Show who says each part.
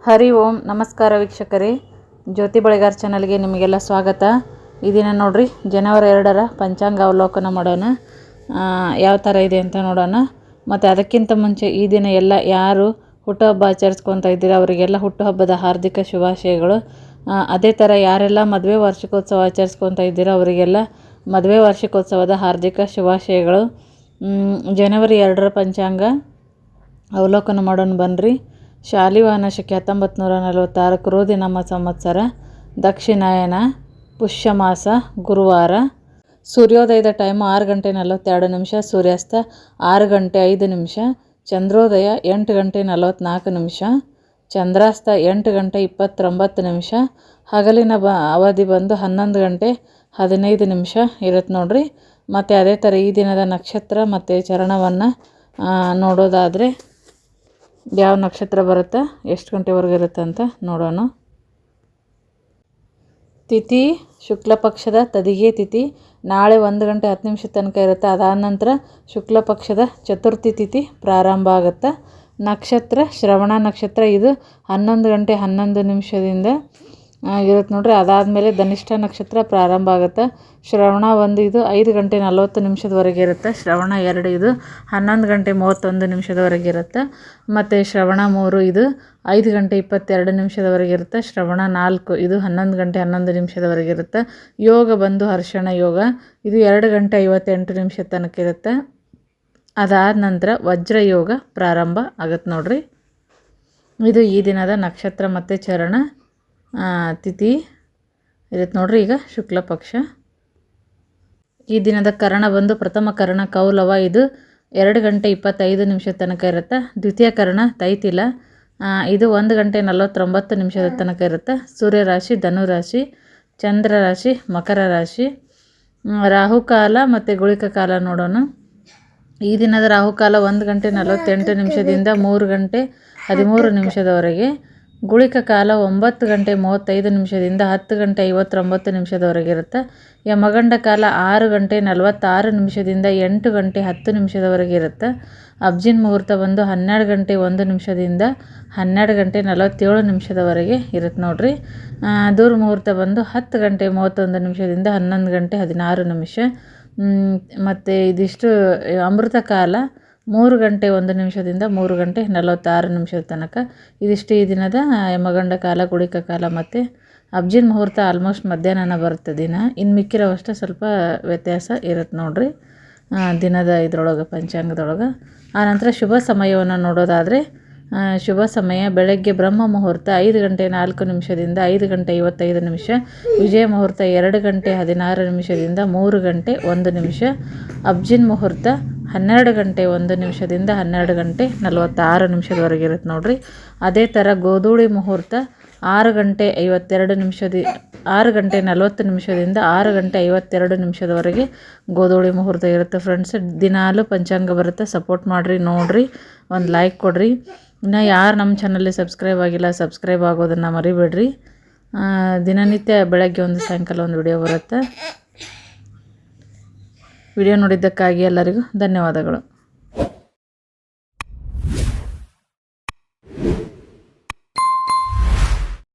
Speaker 1: ಹರಿ ಓಂ ನಮಸ್ಕಾರ ವೀಕ್ಷಕರೇ, ಜ್ಯೋತಿ ಬಳೆಗಾರ್ ಚಾನಲ್ಗೆ ನಿಮಗೆಲ್ಲ ಸ್ವಾಗತ. ಈ ದಿನ ನೋಡ್ರಿ ಜನವರಿ 2ರ ಪಂಚಾಂಗ ಅವಲೋಕನ ಮಾಡೋಣ. ಯಾವ ಥರ ಇದೆ ಅಂತ ನೋಡೋಣ. ಮತ್ತು ಅದಕ್ಕಿಂತ ಮುಂಚೆ ಈ ದಿನ ಎಲ್ಲ ಯಾರು ಹುಟ್ಟುಹಬ್ಬ ಆಚರಿಸ್ಕೊತಾ ಇದ್ದೀರಾ ಅವರಿಗೆಲ್ಲ ಹುಟ್ಟುಹಬ್ಬದ ಹಾರ್ದಿಕ ಶುಭಾಶಯಗಳು. ಅದೇ ಥರ ಯಾರೆಲ್ಲ ಮದುವೆ ವಾರ್ಷಿಕೋತ್ಸವ ಆಚರಿಸ್ಕೊತಾ ಇದ್ದೀರಾ ಅವರಿಗೆಲ್ಲ ಮದುವೆ ವಾರ್ಷಿಕೋತ್ಸವದ ಹಾರ್ದಿಕ ಶುಭಾಶಯಗಳು. ಜನವರಿ 2ರ ಪಂಚಾಂಗ ಅವಲೋಕನ ಮಾಡೋಣ ಬನ್ನಿರಿ. ಶಾಲಿವಾಹನ ಶಕೆ 1946 ಕ್ರೋಧಿ ನಾಮ ಸಂವತ್ಸರ, ದಕ್ಷಿಣಾಯನ, ಪುಷ್ಯಮಾಸ, ಗುರುವಾರ. ಸೂರ್ಯೋದಯದ ಟೈಮು 6 ಗಂಟೆ 42 ನಿಮಿಷ, ಸೂರ್ಯಾಸ್ತ 6 ಗಂಟೆ 5 ನಿಮಿಷ, ಚಂದ್ರೋದಯ 8 ಗಂಟೆ 44 ನಿಮಿಷ, ಚಂದ್ರಾಸ್ತ 8 ಗಂಟೆ 29 ನಿಮಿಷ, ಹಗಲಿನ ಅವಧಿ ಬಂದು 11 ಗಂಟೆ 15 ನಿಮಿಷ ಇರುತ್ತೆ ನೋಡ್ರಿ. ಮತ್ತು ಅದೇ ಥರ ಈ ದಿನದ ನಕ್ಷತ್ರ ಮತ್ತು ಚರಣವನ್ನು ನೋಡೋದಾದರೆ ಯಾವ ನಕ್ಷತ್ರ ಬರುತ್ತೆ, ಎಷ್ಟು ಗಂಟೆವರೆಗೂ ಇರುತ್ತೆ ಅಂತ ನೋಡೋಣ. ತಿಥಿ ಶುಕ್ಲ ಪಕ್ಷದ ತದಿಗೆ ತಿಥಿ ನಾಳೆ 1 ಗಂಟೆ 10 ನಿಮಿಷ ತನಕ ಇರುತ್ತೆ. ಅದಾದ ನಂತರ ಶುಕ್ಲ ಪಕ್ಷದ ಚತುರ್ಥಿ ತಿಥಿ ಪ್ರಾರಂಭ ಆಗುತ್ತೆ. ನಕ್ಷತ್ರ ಶ್ರವಣ ನಕ್ಷತ್ರ, ಇದು 11 ಗಂಟೆ 11 ನಿಮಿಷದಿಂದ ಇರುತ್ತೆ ನೋಡ್ರಿ. ಅದಾದಮೇಲೆ ಧನಿಷ್ಠ ನಕ್ಷತ್ರ ಪ್ರಾರಂಭ ಆಗುತ್ತೆ. ಶ್ರವಣ 1 ಇದು 5 ಗಂಟೆ 40 ನಿಮಿಷದವರೆಗೆ ಇರುತ್ತೆ. ಶ್ರವಣ 2 ಇದು 11 ಗಂಟೆ 31 ನಿಮಿಷದವರೆಗೆ ಇರುತ್ತೆ. ಮತ್ತು ಶ್ರವಣ 3 ಇದು 5 ಗಂಟೆ 22 ನಿಮಿಷದವರೆಗೆ ಇರುತ್ತೆ. ಶ್ರವಣ 4 ಇದು 11 ಗಂಟೆ 11 ನಿಮಿಷದವರೆಗೆ ಇರುತ್ತೆ. ಯೋಗ ಬಂದು ಹರ್ಷಣ ಯೋಗ, ಇದು 2 ಗಂಟೆ 58 ನಿಮಿಷ ತನಕ ಇರುತ್ತೆ. ಅದಾದ ನಂತರ ವಜ್ರ ಯೋಗ ಪ್ರಾರಂಭ ಆಗುತ್ತೆ ನೋಡ್ರಿ. ಇದು ಈ ದಿನದ ನಕ್ಷತ್ರ ಮತ್ತು ಚರಣ ತಿಥಿ ಇರುತ್ತೆ ನೋಡ್ರಿ. ಈಗ ಶುಕ್ಲ ಪಕ್ಷ. ಈ ದಿನದ ಕರಣ ಬಂದು ಪ್ರಥಮ ಕರಣ ಕೌಲವ, ಇದು 2 ಗಂಟೆ 25 ನಿಮಿಷ ತನಕ ಇರುತ್ತೆ. ದ್ವಿತೀಯ ಕರಣ ತೈತಿಲ, ಇದು 1 ಗಂಟೆ 49 ನಿಮಿಷದ ತನಕ ಇರುತ್ತೆ. ಸೂರ್ಯರಾಶಿ ಧನುರಾಶಿ, ಚಂದ್ರ ರಾಶಿ ಮಕರ ರಾಶಿ. ರಾಹುಕಾಲ ಮತ್ತು ಗುಳಿಕ ಕಾಲ ನೋಡೋಣ. ಈ ದಿನದ ರಾಹುಕಾಲ 1 ಗಂಟೆ 48 ನಿಮಿಷದಿಂದ 3 ಗಂಟೆ 13 ನಿಮಿಷದವರೆಗೆ. ಗುಳಿಕ ಕಾಲ 9 ಗಂಟೆ 35 ನಿಮಿಷದಿಂದ 10 ಗಂಟೆ 59 ನಿಮಿಷದವರೆಗೆ ಇರುತ್ತೆ. ಯಮಗಂಡ ಕಾಲ 6 ಗಂಟೆ 46 ನಿಮಿಷದಿಂದ 8 ಗಂಟೆ 10 ನಿಮಿಷದವರೆಗೆ ಇರುತ್ತೆ. ಅಬ್ಜಿನ್ ಮುಹೂರ್ತ ಬಂದು 12 ಗಂಟೆ 1 ನಿಮಿಷದಿಂದ 12 ಗಂಟೆ 47 ನಿಮಿಷದವರೆಗೆ ಇರುತ್ತೆ ನೋಡ್ರಿ. ದೂರ ಮುಹೂರ್ತ ಬಂದು 10 ಗಂಟೆ 31 ನಿಮಿಷದಿಂದ 11 ಗಂಟೆ 16 ನಿಮಿಷ. ಮತ್ತು ಇದಿಷ್ಟು ಅಮೃತ ಕಾಲ 3 ಗಂಟೆ 1 ನಿಮಿಷದಿಂದ 3 ಗಂಟೆ 46 ನಿಮಿಷದ ತನಕ. ಇದಿಷ್ಟು ಈ ದಿನದ ಯಮಗಂಡ ಕಾಲ, ಗುಳಿಕ ಕಾಲ ಮತ್ತು ಅಬ್ಜಿನ್ ಮುಹೂರ್ತ. ಆಲ್ಮೋಸ್ಟ್ ಮಧ್ಯಾಹ್ನ ಬರುತ್ತೆ ದಿನ. ಇನ್ನು ಮಿಕ್ಕಿರೋವಷ್ಟೇ ಸ್ವಲ್ಪ ವ್ಯತ್ಯಾಸ ಇರುತ್ತೆ ನೋಡ್ರಿ ದಿನದ ಇದ್ರೊಳಗೆ ಪಂಚಾಂಗದೊಳಗೆ. ಆನಂತರ ಶುಭ ಸಮಯವನ್ನು ನೋಡೋದಾದರೆ ಶುಭ ಸಮಯ ಬೆಳಗ್ಗೆ ಬ್ರಹ್ಮ ಮುಹೂರ್ತ 5 ಗಂಟೆ 4 ನಿಮಿಷದಿಂದ 5 ಗಂಟೆ 55 ನಿಮಿಷ. ವಿಜಯ ಮುಹೂರ್ತ 2 ಗಂಟೆ 16 ನಿಮಿಷದಿಂದ 3 ಗಂಟೆ 1 ನಿಮಿಷ. ಅಬ್ಜಿನ್ ಮುಹೂರ್ತ 12 ಗಂಟೆ 1 ನಿಮಿಷದಿಂದ 12 ಗಂಟೆ 46 ನಿಮಿಷದವರೆಗೆ ಇರುತ್ತೆ ನೋಡ್ರಿ. ಅದೇ ಥರ ಗೋಧೂಳಿ ಮುಹೂರ್ತ 6 ಗಂಟೆ 52 6 ಗಂಟೆ 40 ನಿಮಿಷದಿಂದ 6 ಗಂಟೆ 52 ನಿಮಿಷದವರೆಗೆ ಗೋಧೂಳಿ ಮುಹೂರ್ತ ಇರುತ್ತೆ. ಫ್ರೆಂಡ್ಸ್, ದಿನಾಲೂ ಪಂಚಾಂಗ ಬರುತ್ತೆ. ಸಪೋರ್ಟ್ ಮಾಡಿರಿ, ನೋಡಿರಿ, ಒಂದು ಲೈಕ್ ಕೊಡಿರಿ. ಇನ್ನು ಯಾರು ನಮ್ಮ ಚಾನಲ್ಲಿ ಸಬ್ಸ್ಕ್ರೈಬ್ ಆಗಿಲ್ಲ, ಸಬ್ಸ್ಕ್ರೈಬ್ ಆಗೋದನ್ನು ಮರಿಬೇಡ್ರಿ. ದಿನನಿತ್ಯ ಬೆಳಗ್ಗೆ ಒಂದು ಸಾಯಂಕಾಲ ಒಂದು ವಿಡಿಯೋ ಬರುತ್ತೆ. ವಿಡಿಯೋ ನೋಡಿದ್ದಕ್ಕಾಗಿ ಎಲ್ಲರಿಗೂ ಧನ್ಯವಾದಗಳು.